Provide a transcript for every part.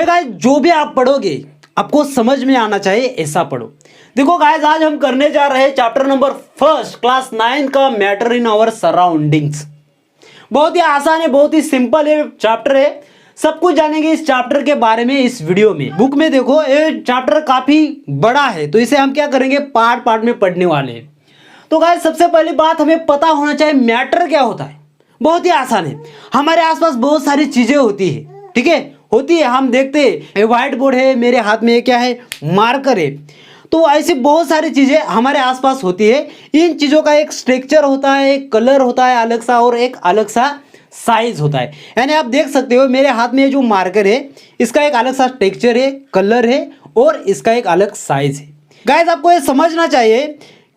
अरे गाइस, जो भी आप पढ़ोगे आपको समझ में आना चाहिए, ऐसा पढ़ो। देखो गाइस, आज हम करने जा रहे हैं चैप्टर नंबर 1 क्लास 9 का मैटर इन आवर सराउंडिंग्स। बहुत ही आसान है, बहुत ही सिंपल है चैप्टर है। सब कुछ जानेंगे इस चैप्टर के बारे में इस वीडियो में। बुक में देखो ये चैप्टर काफी बड़ा है, तो इसे हम क्या करेंगे, पार्ट पार्ट में पढ़ने वाले हैं। तो गाइस, सबसे पहली बात हमें पता होना चाहिए मैटर क्या होता है। बहुत ही आसान है। हमारे आसपास बहुत सारी चीजें होती है, ठीक है, होती है। हम देखते हैं व्हाइट बोर्ड है, मेरे हाथ में क्या है, मार्कर है। तो ऐसी बहुत सारी चीजें हमारे आसपास होती है। इन चीजों का एक स्ट्रक्चर होता है, एक कलर होता है अलग सा, और एक अलग सा साइज होता है। यानी आप देख सकते हो मेरे हाथ में जो मार्कर है, इसका एक अलग सा टेक्सचर है, कलर है, और इसका एक अलग साइज है। गाइस, आपको ये समझना चाहिए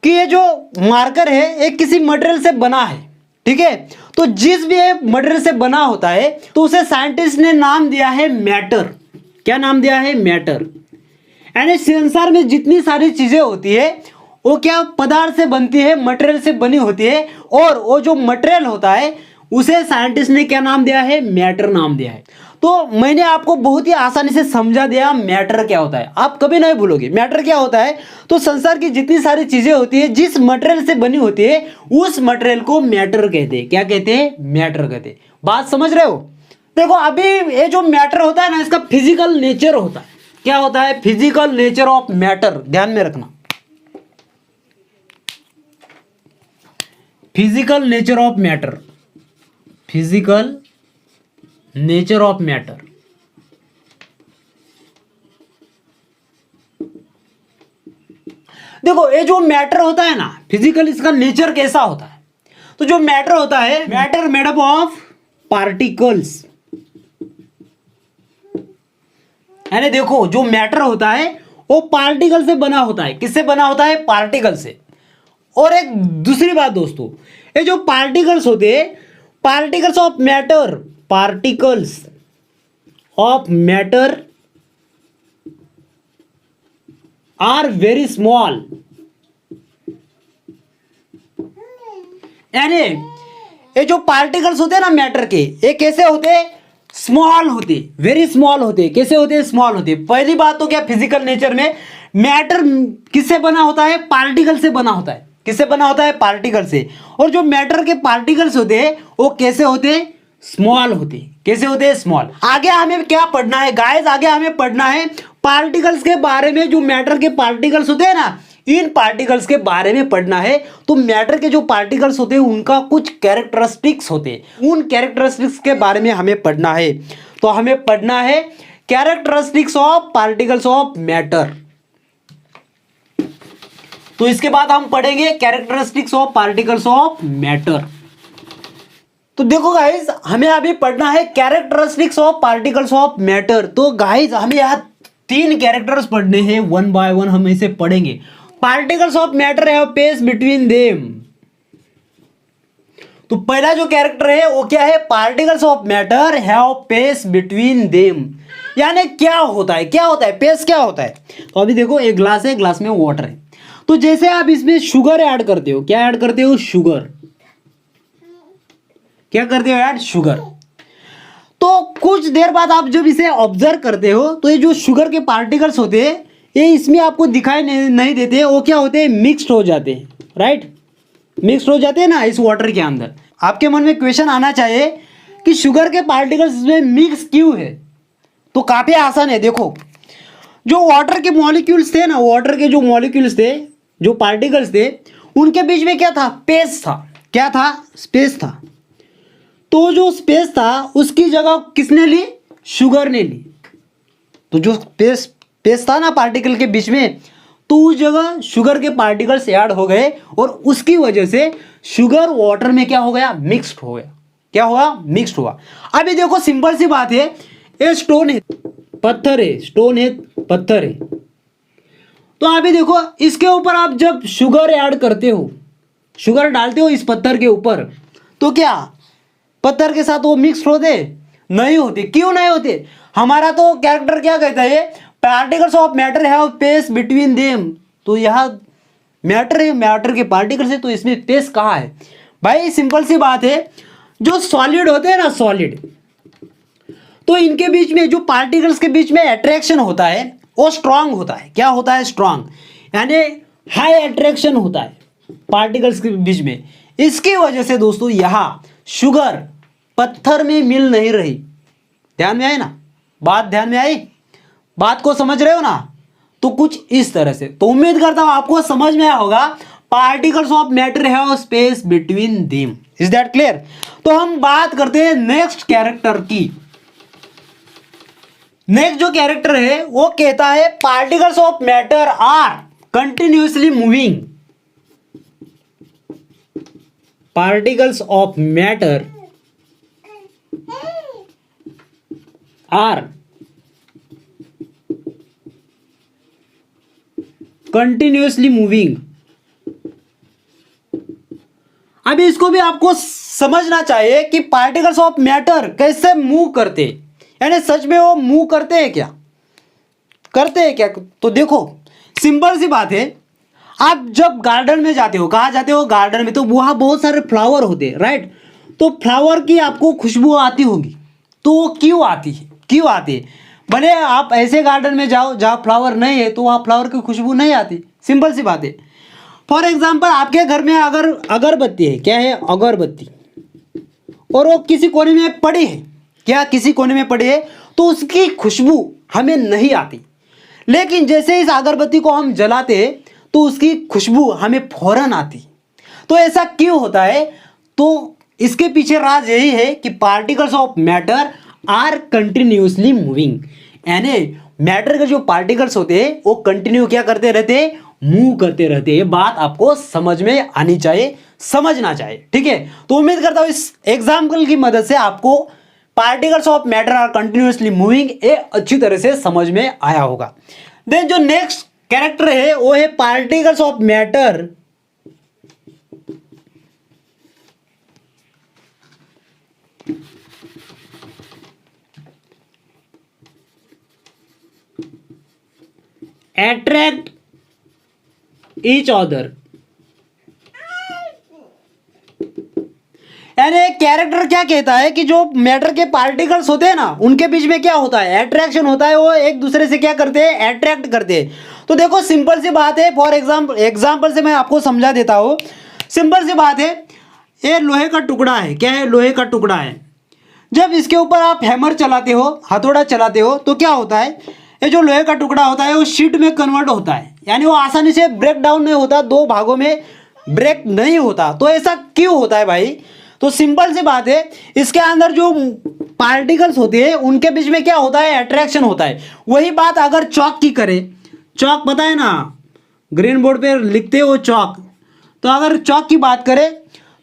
कि ये जो मार्कर है ये किसी मटेरियल से बना है, ठीक है। तो जिस भी मटेरियल से बना होता है तो उसे साइंटिस्ट ने नाम दिया है मैटर। क्या नाम दिया है? मैटर। यानी संसार में जितनी सारी चीजें होती है वो क्या पदार्थ से बनती है, मटेरियल से बनी होती है, और वो जो मटेरियल होता है उसे साइंटिस्ट ने क्या नाम दिया है? मैटर नाम दिया है। तो मैंने आपको बहुत ही आसानी से समझा दिया मैटर क्या होता है, आप कभी नहीं भूलोगे। मैटर क्या होता है? तो संसार की जितनी सारी चीजें होती है, जिस मटेरियल से बनी होती है, उस मटेरियल को मैटर कहते हैं। क्या कहते हैं? मैटर कहते हैं। बात समझ रहे हो? देखो, अभी ये जो मैटर होता है ना, इसका फिजिकल नेचर होता है। क्या होता है? Physical nature of matter. ध्यान में रखना, physical nature of matter. Physical nature of matter. देखो, ये जो मैटर होता है ना, फिजिकल, इसका नेचर कैसा होता है? तो जो मैटर होता है, matter made up of particles. यानी देखो, जो मैटर होता है वो पार्टिकल से बना होता है। किससे बना होता है? पार्टिकल से। और एक दूसरी बात दोस्तों, ये जो पार्टिकल्स होते हैं, particles of matter, particles of matter are very small. यानी ये जो पार्टिकल्स होते हैं ना मैटर के, ये कैसे होते हैं? स्मॉल होते, वेरी स्मॉल होते। कैसे होते? स्मॉल होते। पहली बात तो क्या, फिजिकल नेचर में मैटर किससे बना होता है? पार्टिकल से बना होता है। किससे बना होता है? पार्टिकल से। और जो मैटर के पार्टिकल्स होते हैं वो कैसे होते हैं? स्मॉल होते। कैसे होते हैं? स्मॉल। आगे हमें क्या पढ़ना है गाइस? आगे हमें पढ़ना है पार्टिकल्स के बारे में। जो मैटर के पार्टिकल्स होते हैं ना, इन पार्टिकल्स के बारे में पढ़ना है। तो मैटर के जो पार्टिकल्स होते हैं उनका कुछ कैरेक्टरिस्टिक्स होते हैं, उन कैरेक्टरिस्टिक्स के बारे में हमें पढ़ना है। तो हमें पढ़ना है characteristics of particles of matter. तो इसके बाद हम पढ़ेंगे characteristics of particles of matter. तो देखो गाइस, हमें अभी पढ़ना है characteristics of particles of matter. तो गाइस, हमें यहाँ 3 कैरेक्टर्स पढ़ने हैं, 1 बाय 1 हम इसे पढ़ेंगे। Particles of matter have space between them. तो पहला जो कैरेक्टर है वो क्या है? Particles of matter have space between them. यानी क्या होता है? क्या होता है? स्पेस क्या होता है? तो अभी देखो, एक ग्लास है, ग्लास में वाटर है। तो जैसे आप इसमें शुगर ऐड करते हो, क्या ऐड करते हो? शुगर। क्या करते हो? Add sugar. तो कुछ देर बाद आप जब इसे ऑब्जर्व करते हो तो ये जो शुगर के पार्टिकल्स होते हैं ये इसमें आपको दिखाई नहीं देते। वो क्या होते हैं? मिक्स्ड हो जाते हैं, राइट? मिक्स्ड हो जाते हैं ना इस वाटर के अंदर। आपके मन में क्वेश्चन आना चाहिए कि शुगर के पार्टिकल्स में मिक्स क्यों है? तो काफी आसान है। देखो, जो वाटर के मॉलिक्यूल्स थे ना, वाटर के जो मॉलिक्यूल्स थे, जो पार्टिकल्स थे, उनके बीच में क्या था? स्पेस था। क्या था? स्पेस था। तो जो स्पेस था उसकी जगह किसने ली? शुगर ने ली। तो जो स्पेस था ना पार्टिकल के बीच में, तो उस जगह शुगर के पार्टिकल्स ऐड हो गए, और उसकी वजह से शुगर वाटर में क्या हो गया? मिक्स्ड हो गया। क्या हुआ? मिक्स्ड हुआ। अभी देखो, सिंपल सी बात है, ये स्टोन है, पत्थर है, स्टोन है, पत्थर है। तो अभी देखो, इसके ऊपर आप जब शुगर ऐड करते हो, शुगर डालते हो इस पत्थर के ऊपर, तो क्या पत्थर के साथ वो मिक्स होते? नहीं होते। क्यों नहीं होते? हमारा तो कैरेक्टर क्या कहता है? Particles of matter have space between them. तो यहाँ मैटर है, मैटर के पार्टिकल्स है, तो इसमें स्पेस कहाँ है? भाई सिंपल सी बात है, जो सॉलिड होते हैं ना, सॉलिड, तो इनके बीच में जो पार्टिकल्स के बीच में अट्रैक्शन होता है वो स्ट्रांग होता है। क्या होता है? स्ट्रांग, यानी हाई अट्रैक्शन होता है पार्टिकल्स के बीच में। इसकी वजह से दोस्तों यहाँ शुगर पत्थर में मिल नहीं रही। ध्यान में आई ना बात? ध्यान में आई? बात को समझ रहे हो ना? तो कुछ इस तरह से। तो उम्मीद करता हूं आपको समझ में आया होगा। Particles of matter have space between them. Is that clear? तो हम बात करते हैं नेक्स्ट कैरेक्टर की। नेक्स्ट जो कैरेक्टर है वो कहता है particles of matter are continuously moving. Particles of matter are continuously moving. अभी इसको भी आपको समझना चाहिए कि पार्टिकल्स ऑफ मैटर कैसे मूव करते, यानी सच में वो मूव करते हैं क्या? करते हैं क्या? तो देखो सिंपल सी बात है। आप जब गार्डन में जाते हो, कहाँ जाते हो? गार्डन में। तो वहां बहुत सारे फ्लावर होते हैं, राइट? तो फ्लावर की आपको खुशबू आती होगी। तो वो क्यों आती है? क्यों आती है? भले आप ऐसे गार्डन में जाओ जहाँ फ्लावर नहीं है तो वहाँ फ्लावर की खुशबू नहीं आती। सिंपल सी बात है। फॉर एग्जाम्पल आपके घर में अगर अगरबत्ती है, क्या है? अगरबत्ती, और वो किसी कोने में पड़ी है, क्या किसी कोने में पड़ी है, तो उसकी खुशबू हमें नहीं आती। लेकिन जैसे इस अगरबत्ती को हम जलाते हैं तो उसकी खुशबू हमें फौरन आती। तो ऐसा क्यों होता है? तो इसके पीछे राज यही है कि particles of matter are continuously moving, यानी मैटर के जो पार्टिकल्स होते हैं वो कंटिन्यू क्या करते रहते हैं? मूव करते रहते हैं। ये बात आपको समझ में आनी चाहिए, समझना चाहिए, ठीक है? तो उम्मीद करता हूं इस एग्जाम्पल की मदद से आपको particles of matter are continuously moving ये अच्छी तरह से समझ में आया होगा। देन जो नेक्स्ट कैरेक्टर है वो है particles of matter attract each other, यानी कैरेक्टर क्या कहता है कि जो मैटर के पार्टिकल्स होते हैं ना उनके बीच में क्या होता है? अट्रैक्शन होता है। वो एक दूसरे से क्या करते हैं? अट्रैक्ट करते हैं। तो देखो सिंपल सी बात है। फॉर एग्जाम्पल से मैं आपको समझा देता हूं। सिंपल सी बात है, ये लोहे का टुकड़ा है। क्या है? लोहे का टुकड़ा है। जब इसके ऊपर आप हैमर चलाते हो, हथौड़ा चलाते हो, तो क्या होता है? ये जो लोहे का टुकड़ा होता है वो शीट में कन्वर्ट होता है, यानी वो आसानी से ब्रेक डाउन नहीं होता, दो भागों में ब्रेक नहीं होता। तो ऐसा क्यों होता है भाई? तो सिंपल सी बात है, इसके अंदर जो पार्टिकल्स होते हैं उनके बीच में क्या होता है? अट्रैक्शन होता है। वही बात अगर चौक की करें, चौक पता है ना, ग्रीन बोर्ड पे लिखते हो चौक, तो अगर चौक की बात करें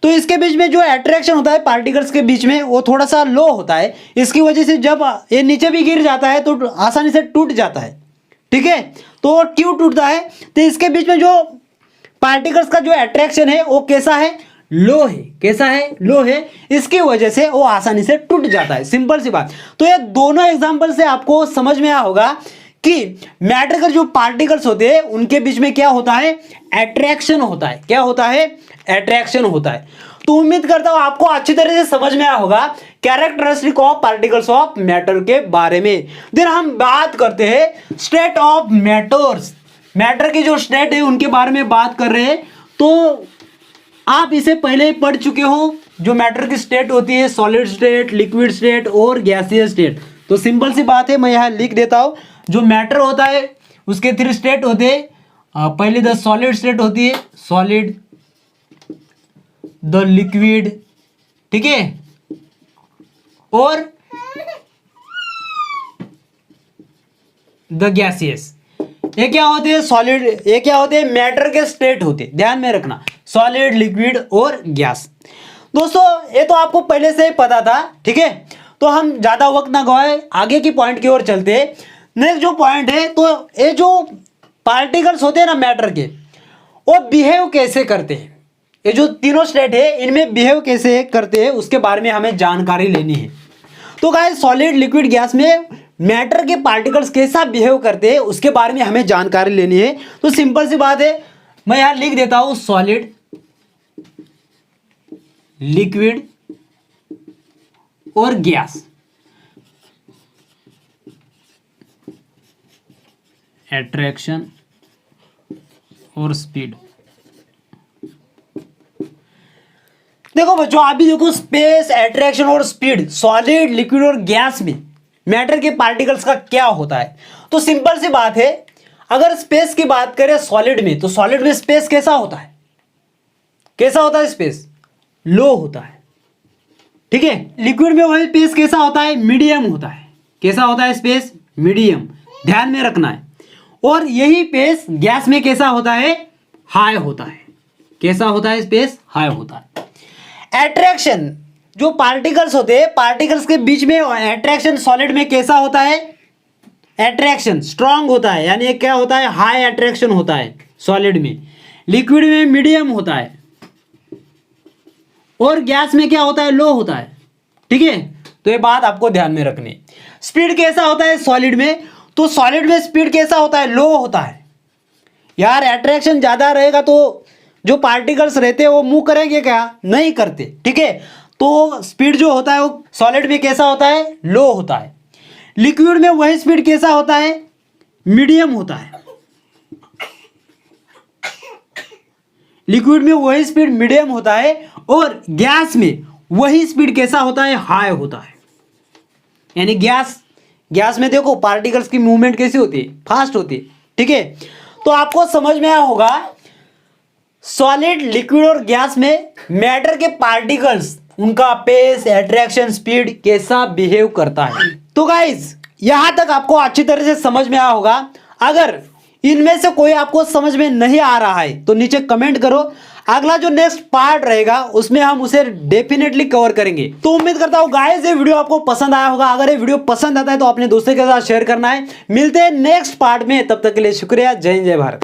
तो इसके बीच में जो अट्रैक्शन होता है पार्टिकल्स के बीच में वो थोड़ा सा लो होता है। इसकी वजह से जब ये नीचे भी गिर जाता है तो आसानी से टूट जाता है, ठीक है? तो क्यों टूटता है? तो इसके बीच में जो पार्टिकल्स का जो अट्रैक्शन है वो कैसा है? लो है। कैसा है? लो है। इसकी वजह से वो आसानी से टूट जाता है। सिंपल सी बात। तो ये दोनों एग्जांपल से आपको समझ में आया होगा कि मैटर के जो पार्टिकल्स होते हैं उनके बीच में क्या होता है? अट्रैक्शन होता है। क्या होता है? अट्रैक्शन होता है। तो उम्मीद करता हूं आपको अच्छी तरह से समझ में आया होगा characteristic of particles of matter के बारे में। देन हम बात करते हैं स्टेट ऑफ मैटर्स। मैटर की जो स्टेट है उनके बारे में बात कर रहे हैं। तो आप इसे पहले ही पढ़ चुके हो। जो मैटर की स्टेट होती है सॉलिड स्टेट, लिक्विड स्टेट और गैसियस स्टेट। तो सिंपल सी बात है, मैं यहां लिख देता हूं। जो मैटर होता है उसके 3 स्टेट होते हैं। पहले द सॉलिड स्टेट होती है, सॉलिड, द लिक्विड, ठीक है, और द गैसियस। ये क्या होते हैं? सॉलिड। ये क्या होते हैं? मैटर के स्टेट होते हैं। ध्यान में रखना, सॉलिड, लिक्विड और गैस। दोस्तों ये तो आपको पहले से ही पता था, ठीक है? तो हम ज्यादा वक्त ना गवाए, आगे की पॉइंट की ओर चलते हैं। नेक्स्ट जो पॉइंट है, तो ये जो पार्टिकल्स होते हैं ना मैटर के, वो बिहेव कैसे करते हैं? ये जो तीनों स्टेट है इनमें बिहेव कैसे करते हैं उसके बारे में हमें जानकारी लेनी है। तो गाइस सॉलिड, लिक्विड, गैस में मैटर के पार्टिकल्स कैसा बिहेव करते हैं उसके बारे में हमें जानकारी लेनी है। तो सिंपल सी बात है, मैं यहां लिख देता हूं सॉलिड, लिक्विड और गैस। एट्रैक्शन और स्पीड। देखो बच्चों, आप भी देखो, स्पेस, एट्रैक्शन और स्पीड, सॉलिड, लिक्विड और गैस में मैटर के पार्टिकल्स का क्या होता है। तो सिंपल सी बात है, अगर स्पेस की बात करें सॉलिड में, तो सॉलिड में स्पेस कैसा होता है, कैसा होता है स्पेस, लो होता है, ठीक है। लिक्विड में वही स्पेस कैसा होता है, मीडियम होता है, कैसा होता है स्पेस, मीडियम, ध्यान में रखना है। और यही स्पेस गैस में कैसा होता है, हाई होता है, कैसा होता है स्पेस, हाई होता है। एट्रैक्शन, जो पार्टिकल्स होते हैं, पार्टिकल्स के बीच में एट्रैक्शन सॉलिड में कैसा होता है, एट्रैक्शन स्ट्रांग होता है, यानी क्या होता है, हाई एट्रैक्शन होता है सॉलिड में। लिक्विड में मीडियम होता है और गैस में क्या होता है, लो होता है, ठीक है। तो ये बात आपको ध्यान में रखनी। स्पीड कैसा होता है सॉलिड में, तो सॉलिड में स्पीड कैसा होता है, लो होता है। यार एट्रैक्शन ज्यादा रहेगा तो जो पार्टिकल्स रहते हैं वो मूव करेंगे क्या, नहीं करते, ठीक है। तो स्पीड जो होता है वो सॉलिड में कैसा होता है, लो होता है। लिक्विड में वही स्पीड कैसा होता है, मीडियम होता है। लिक्विड में वही स्पीड मीडियम होता है और गैस में वही स्पीड कैसा होता है, हाई होता है। यानी गैस में देखो पार्टिकल्स की मूवमेंट कैसी होती है, फास्ट होती है, ठीक है। तो आपको समझ में आया होगा सॉलिड, लिक्विड और गैस में मैटर के पार्टिकल्स, उनका पेस, एट्रैक्शन, स्पीड कैसा बिहेव करता है। तो गाइस यहां तक आपको अच्छी तरह से समझ में आया होगा। अगर इनमें से कोई आपको समझ में नहीं आ रहा है तो नीचे कमेंट करो, अगला जो नेक्स्ट पार्ट रहेगा उसमें हम उसे डेफिनेटली कवर करेंगे। तो उम्मीद करता हूं गाइस ये वीडियो आपको पसंद आया होगा। अगर ये वीडियो पसंद आता है तो अपने दोस्तों के साथ शेयर करना है। मिलते हैं नेक्स्ट पार्ट में, तब तक के लिए शुक्रिया। जय हिंद, जय भारत।